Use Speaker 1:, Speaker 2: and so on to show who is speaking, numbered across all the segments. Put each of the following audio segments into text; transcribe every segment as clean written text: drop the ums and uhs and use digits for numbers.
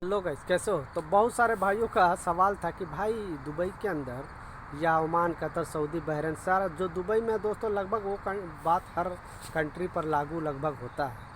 Speaker 1: Hello guys, कैसे हो? तो बहुत सारे भाइयों का सवाल था कि भाई दुबई के अंदर या ओमान, कतर, सऊदी, बहरीन, सारा जो दुबई में है दोस्तों, लगभग वो बात हर कंट्री पर लागू लगभग होता है।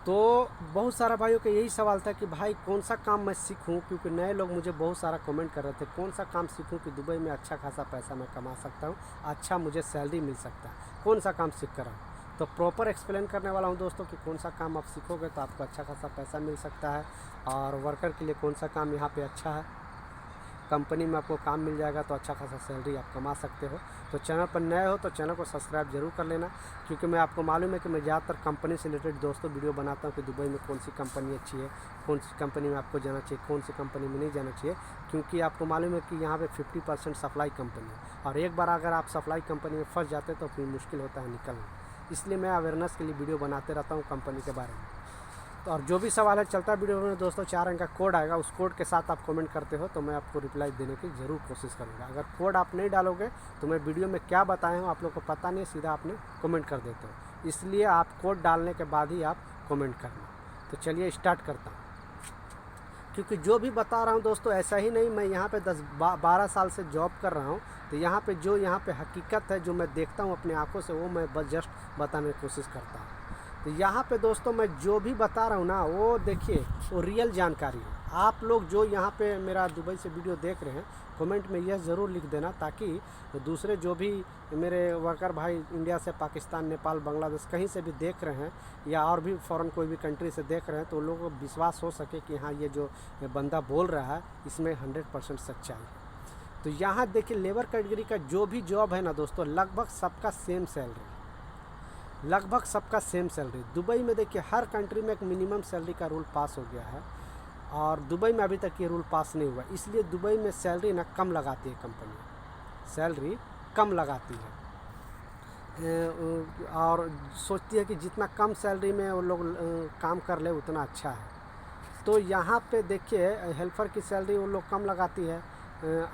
Speaker 1: तो बहुत सारा भाइयों का यही सवाल था कि भाई कौन सा काम मैं सीखूं, क्योंकि नए लोग मुझे बहुत सारा कमेंट कर रहे थे कौन सा काम सीखूं कि दुबई में अच्छा खासा पैसा मैं कमा सकता हूं, अच्छा मुझे सैलरी मिल सकता है, कौन सा काम सीख कर आऊँ। तो प्रॉपर एक्सप्लेन करने वाला हूं दोस्तों कि कौन सा काम आप सीखोगे तो आपको अच्छा खासा पैसा मिल सकता है, और वर्कर के लिए कौन सा काम यहाँ पे अच्छा है, कंपनी में आपको काम मिल जाएगा तो अच्छा खासा सैलरी आप कमा सकते हो। तो चैनल पर नए हो तो चैनल को सब्सक्राइब जरूर कर लेना, क्योंकि मैं आपको मालूम है कि मैं ज़्यादातर कंपनी से रिलेटेड दोस्तों वीडियो बनाता हूँ कि दुबई में कौन सी कंपनी अच्छी है, कौन सी कंपनी में आपको जाना चाहिए, कौन सी कंपनी में नहीं जाना चाहिए। क्योंकि आपको मालूम है कि यहाँ पे 50% सप्लाई कंपनी है, और एक बार अगर आप सप्लाई कंपनी में फंस जाते तो फिर मुश्किल होता है निकलना। इसलिए मैं अवेयरनेस के लिए वीडियो बनाते रहता हूँ कंपनी के बारे में। तो और जो भी सवाल है चलता वीडियो में दोस्तों, 4 अंक का कोड आएगा, उस कोड के साथ आप कमेंट करते हो तो मैं आपको रिप्लाई देने की ज़रूर कोशिश करूँगा। अगर कोड आप नहीं डालोगे तो मैं वीडियो में क्या बताया हूँ आप लोग को पता नहीं, सीधा आपने कमेंट कर देते हो। इसलिए आप कोड डालने के बाद ही आप कमेंट करना। तो चलिए स्टार्ट करता हूँ, क्योंकि जो भी बता रहा हूँ दोस्तों ऐसा ही नहीं, मैं यहाँ पे 10-12 साल से जॉब कर रहा हूँ। तो यहाँ पे जो यहाँ पे हकीकत है, जो मैं देखता हूँ अपनी आंखों से, वो मैं बस जस्ट बताने की कोशिश करता हूँ। तो यहाँ पे दोस्तों मैं जो भी बता रहा हूँ ना, वो देखिए वो रियल जानकारी है। आप लोग जो यहाँ पे मेरा दुबई से वीडियो देख रहे हैं, कमेंट में यह ज़रूर लिख देना, ताकि दूसरे जो भी मेरे वर्कर भाई इंडिया से, पाकिस्तान, नेपाल, बांग्लादेश कहीं से भी देख रहे हैं, या और भी फ़ॉरेन कोई भी कंट्री से देख रहे हैं, तो लोगों को विश्वास हो सके कि हाँ ये जो बंदा बोल रहा है इसमें 100% सच्चाई है। तो यहाँ देखिए लेबर कैटेगरी का जो भी जॉब है ना दोस्तों, लगभग सबका सेम सैलरी, लगभग सबका सेम सैलरी। दुबई में देखिए हर कंट्री में एक मिनिमम सैलरी का रूल पास हो गया है, और दुबई में अभी तक ये रूल पास नहीं हुआ, इसलिए दुबई में सैलरी ना कम लगाती है कंपनी, सैलरी कम लगाती है। और सोचती है कि जितना कम सैलरी में वो लोग काम कर ले उतना अच्छा है। तो यहाँ पे देखिए हेल्पर की सैलरी वो लोग कम लगाती है,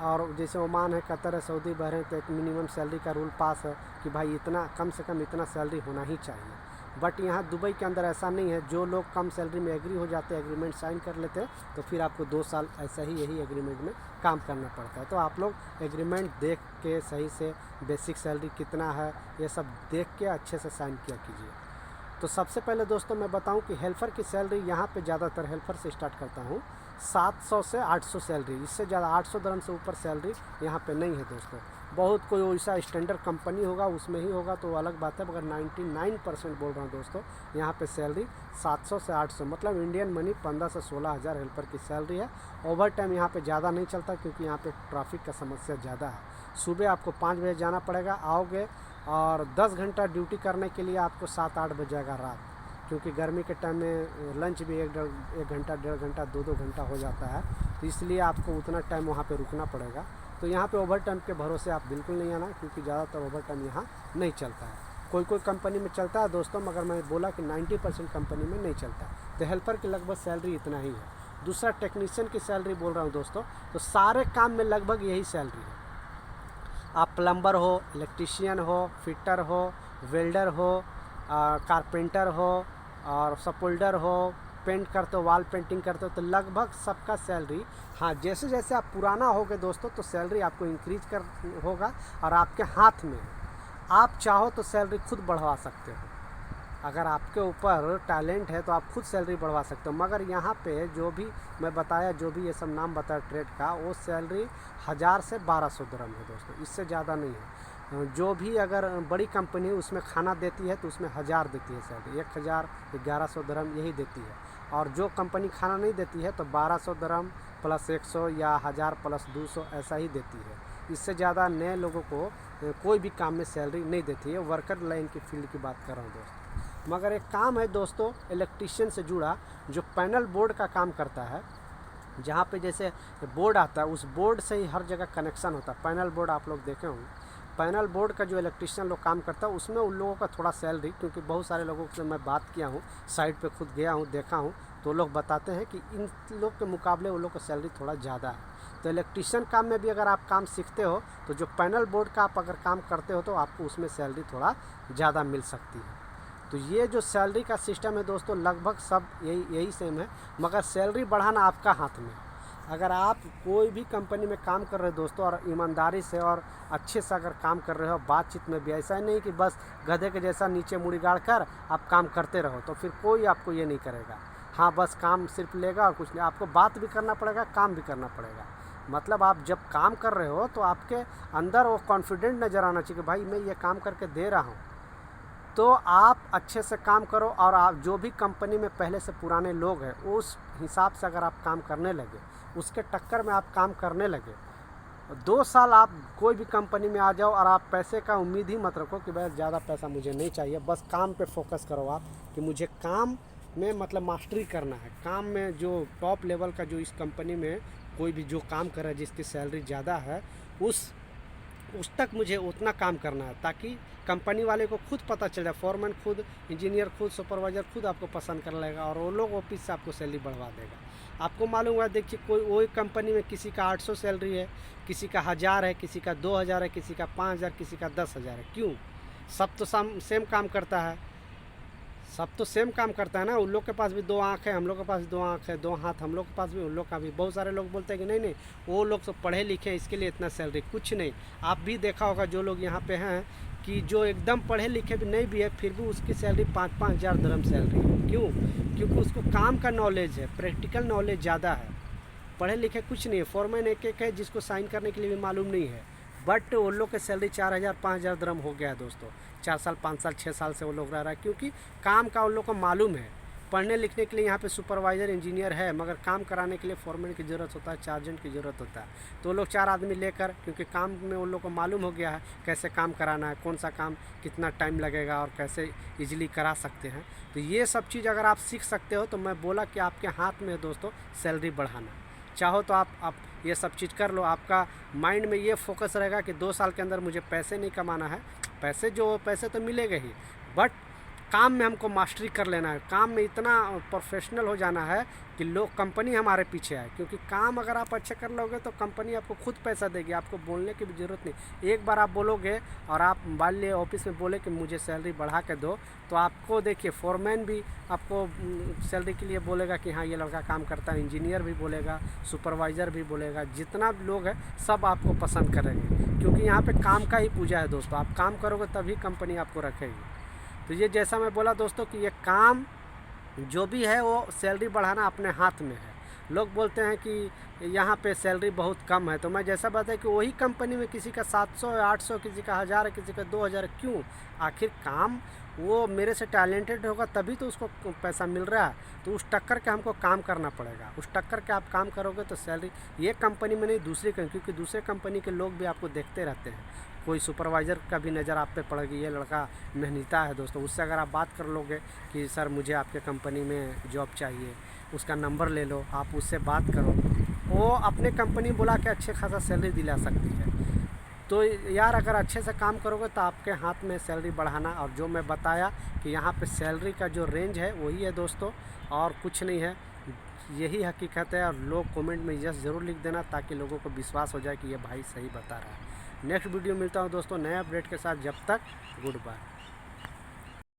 Speaker 1: और जैसे ओमान है, कतर है, सऊदी, बहरीन, तो एक मिनिमम सैलरी का रूल पास है कि भाई इतना कम से कम इतना सैलरी होना ही चाहिए। बट यहाँ दुबई के अंदर ऐसा नहीं है, जो लोग कम सैलरी में एग्री हो जाते हैं, एग्रीमेंट साइन कर लेते हैं, तो फिर आपको 2 साल ऐसा ही यही एग्रीमेंट में काम करना पड़ता है। तो आप लोग एग्रीमेंट देख के सही से बेसिक सैलरी कितना है ये सब देख के अच्छे से साइन किया कीजिए। तो सबसे पहले दोस्तों मैं बताऊं कि हेल्पर की सैलरी यहाँ पे ज़्यादातर हेल्पर से स्टार्ट करता हूँ 700 से 800 सैलरी, इससे ज़्यादा 800 दरम से ऊपर सैलरी यहाँ पे नहीं है दोस्तों। बहुत कोई वैसा स्टैंडर्ड कंपनी होगा उसमें ही होगा तो अलग बात है, मगर 99% बोल रहा हूँ दोस्तों, यहाँ पे सैलरी 700 से 800, मतलब इंडियन मनी 15 से 16 हज़ार हेल्पर की सैलरी है। ओवर टाइम यहाँ पे ज़्यादा नहीं चलता, क्योंकि यहाँ पे ट्रैफिक का समस्या ज़्यादा है। सुबह आपको 5 बजे जाना पड़ेगा, आओगे और 10 घंटा ड्यूटी करने के लिए आपको 7-8 बज जाएगा रात, क्योंकि गर्मी के टाइम में लंच भी 1 घंटा, 1.5 घंटा, 2-2 घंटा हो जाता है, तो इसलिए आपको उतना टाइम वहाँ पे रुकना पड़ेगा। तो यहाँ पे ओवर टाइम के भरोसे आप बिल्कुल नहीं आना, क्योंकि ज़्यादातर ओवर टाइम यहाँ नहीं चलता है। कोई कोई कंपनी में चलता है दोस्तों, मगर मैं बोला कि 90% कंपनी में नहीं चलता। तो हेल्पर की लगभग सैलरी इतना ही है। दूसरा टेक्नीशियन की सैलरी बोल रहा हूँ दोस्तों, तो सारे काम में लगभग यही सैलरी है। आप प्लम्बर हो, इलेक्ट्रीशियन हो, फिटर हो, वेल्डर हो, कारपेंटर हो, और सपोल्डर हो, पेंट करते हो, वॉल पेंटिंग करते हो, तो लगभग सबका सैलरी, हाँ जैसे जैसे आप पुराना होगे दोस्तों तो सैलरी आपको इंक्रीज कर होगा, और आपके हाथ में आप चाहो तो सैलरी खुद बढ़वा सकते हो। अगर आपके ऊपर टैलेंट है तो आप खुद सैलरी बढ़वा सकते हो। मगर यहाँ पे जो भी मैं बताया, जो भी ये सब नाम बताया ट्रेड का, वो सैलरी 1000 से 1200 दरम है दोस्तों, इससे ज़्यादा नहीं है। जो भी अगर बड़ी कंपनी उसमें खाना देती है तो उसमें 1000 देती है सैलरी, 1000, 1100 दरम यही देती है। और जो कंपनी खाना नहीं देती है तो 1200 दरम प्लस 100 या 1000 प्लस 200 ऐसा ही देती है। इससे ज़्यादा नए लोगों को कोई भी काम में सैलरी नहीं देती है। वर्कर लाइन की फील्ड की बात कर रहा हूँ दोस्तों। मगर एक काम है दोस्तों इलेक्ट्रीशियन से जुड़ा, जो पैनल बोर्ड का काम करता है, जहाँ पे जैसे बोर्ड आता है उस बोर्ड से ही हर जगह कनेक्शन होता है। पैनल बोर्ड आप लोग देखे होंगे, पैनल बोर्ड का जो इलेक्ट्रीशियन लोग काम करता है उसमें उन लोगों का थोड़ा सैलरी, क्योंकि बहुत सारे लोगों से मैं बात किया हूँ, साइट पे खुद गया हूँ, देखा हूँ, तो लोग बताते हैं कि इन लोग के मुकाबले उन लोग का सैलरी थोड़ा ज़्यादा है। तो इलेक्ट्रीशियन काम में भी अगर आप काम सीखते हो तो जो पैनल बोर्ड का आप अगर काम करते हो तो आपको उसमें सैलरी थोड़ा ज़्यादा मिल सकती है। तो ये जो सैलरी का सिस्टम है दोस्तों, लगभग सब यही सेम है, मगर सैलरी बढ़ाना आपका हाथ में है। अगर आप कोई भी कंपनी में काम कर रहे हो दोस्तों, और ईमानदारी से और अच्छे से अगर काम कर रहे हो, बातचीत में भी, ऐसा नहीं कि बस गधे के जैसा नीचे मुड़ी गाड़ कर आप काम करते रहो, तो फिर कोई आपको ये नहीं करेगा। हाँ, बस काम सिर्फ लेगा और कुछ नहीं, आपको बात भी करना पड़ेगा, काम भी करना पड़ेगा। मतलब आप जब काम कर रहे हो तो आपके अंदर वो कॉन्फिडेंट नज़र आना चाहिए कि भाई मैं ये काम करके दे रहा हूँ। तो आप अच्छे से काम करो, और आप जो भी कंपनी में पहले से पुराने लोग हैं उस हिसाब से अगर आप काम करने लगे, उसके टक्कर में आप काम करने लगे, 2 साल आप कोई भी कंपनी में आ जाओ और आप पैसे का उम्मीद ही मत रखो कि भाई ज़्यादा पैसा मुझे नहीं चाहिए, बस काम पे फोकस करो आप कि मुझे काम में मतलब मास्टरी करना है। काम में जो टॉप लेवल का जो इस कंपनी में कोई भी जो काम कर रहा है जिसकी सैलरी ज़्यादा है, उस तक मुझे उतना काम करना है, ताकि कंपनी वाले को खुद पता चल जाए, फॉरमैन खुद, इंजीनियर खुद, सुपरवाइज़र खुद आपको पसंद कर लेगा और वो लोग ऑफिस से आपको सैलरी बढ़वा देगा। आपको मालूम है, देखिए कोई वही कंपनी में किसी का 800 सैलरी है, किसी का 1000 है, किसी का 2000 है, किसी का 5000, किसी का 10,000 है। क्यों? सब तो सेम काम करता है, सब तो सेम काम करता है ना। उन लोग के पास भी 2 आँख है, हम लोग के पास 2 आँख है, 2 हाथ हम लोग के पास भी, उन लोग का भी। बहुत सारे लोग बोलते हैं कि नहीं वो लोग सब पढ़े लिखे हैं इसके लिए इतना सैलरी, कुछ नहीं। आप भी देखा होगा जो लोग यहाँ पे हैं कि जो एकदम पढ़े लिखे भी नहीं भी है, फिर भी उसकी सैलरी 5-5 हज़ार दिरहम सैलरी है। क्यों? क्योंकि उसको काम का नॉलेज है, प्रैक्टिकल नॉलेज ज़्यादा है। पढ़े लिखे कुछ नहीं है, फॉरमैन एक है जिसको साइन करने के लिए भी मालूम नहीं है, बट उन लोग के सैलरी 4,000-5,000 दिरहम हो गया है दोस्तों। 4 साल 5 साल 6 साल से वो लोग रह रहा है, क्योंकि काम का उन लोग को मालूम है। पढ़ने लिखने के लिए यहाँ पे सुपरवाइज़र इंजीनियर है, मगर काम कराने के लिए फॉरमैन की ज़रूरत होता है, चार्जेंट की ज़रूरत होता है। तो वो लोग 4 आदमी लेकर, क्योंकि काम में उन लोग को मालूम हो गया है कैसे काम कराना है, कौन सा काम कितना टाइम लगेगा और कैसे ईजिली करा सकते हैं। तो ये सब चीज़ अगर आप सीख सकते हो, तो मैं बोला कि आपके हाथ में है दोस्तों सैलरी बढ़ाना। चाहो तो आप ये सब चीज़ कर लो, आपका माइंड में ये फोकस रहेगा कि 2 साल के अंदर मुझे पैसे नहीं कमाना है, पैसे तो मिलेंगे ही, बट काम में हमको मास्टरी कर लेना है, काम में इतना प्रोफेशनल हो जाना है कि लोग, कंपनी हमारे पीछे आए। क्योंकि काम अगर आप अच्छे कर लोगे तो कंपनी आपको खुद पैसा देगी, आपको बोलने की भी ज़रूरत नहीं। एक बार आप बोलोगे और आप मान लिए ऑफिस में बोले कि मुझे सैलरी बढ़ा के दो, तो आपको देखिए फॉरमैन भी आपको सैलरी के लिए बोलेगा कि हाँ ये लड़का काम करता है, इंजीनियर भी बोलेगा, सुपरवाइज़र भी बोलेगा, जितना लोग है सब आपको पसंद करेंगे, क्योंकि यहाँ पे काम का ही पूजा है दोस्तों। आप काम करोगे तभी कंपनी आपको रखेगी। तो ये जैसा मैं बोला दोस्तों कि ये काम जो भी है वो सैलरी बढ़ाना अपने हाथ में है। लोग बोलते हैं कि यहाँ पे सैलरी बहुत कम है, तो मैं जैसा बताया कि वही कंपनी में किसी का 700 है, 800, किसी का 1000 है, किसी का 2000 है। क्यों? आखिर काम वो मेरे से टैलेंटेड होगा तभी तो उसको पैसा मिल रहा है। तो उस टक्कर के हमको काम करना पड़ेगा, उस टक्कर के आप काम करोगे तो सैलरी ये कंपनी में नहीं दूसरी कंपनी, क्योंकि दूसरे कंपनी के लोग भी आपको देखते रहते हैं। कोई सुपरवाइज़र का भी नज़र आप पे पड़ेगी, ये लड़का मेहनता है दोस्तों। उससे अगर आप बात कर लोगे कि सर मुझे आपके कंपनी में जॉब चाहिए, उसका नंबर ले लो, आप उससे बात करो, वो अपने कंपनी बुला के अच्छे खासा सैलरी दिला सकती है। तो यार अगर अच्छे से काम करोगे तो आपके हाथ में सैलरी बढ़ाना। और जो मैं बताया कि यहाँ पे सैलरी का जो रेंज है वही है दोस्तों, और कुछ नहीं है, यही हकीकत है। और लोग कमेंट में यस ज़रूर लिख देना ताकि लोगों को विश्वास हो जाए कि ये भाई सही बता रहा है। नेक्स्ट वीडियो मिलता हूँ दोस्तों नए अपडेट के साथ, जब तक गुड बाय।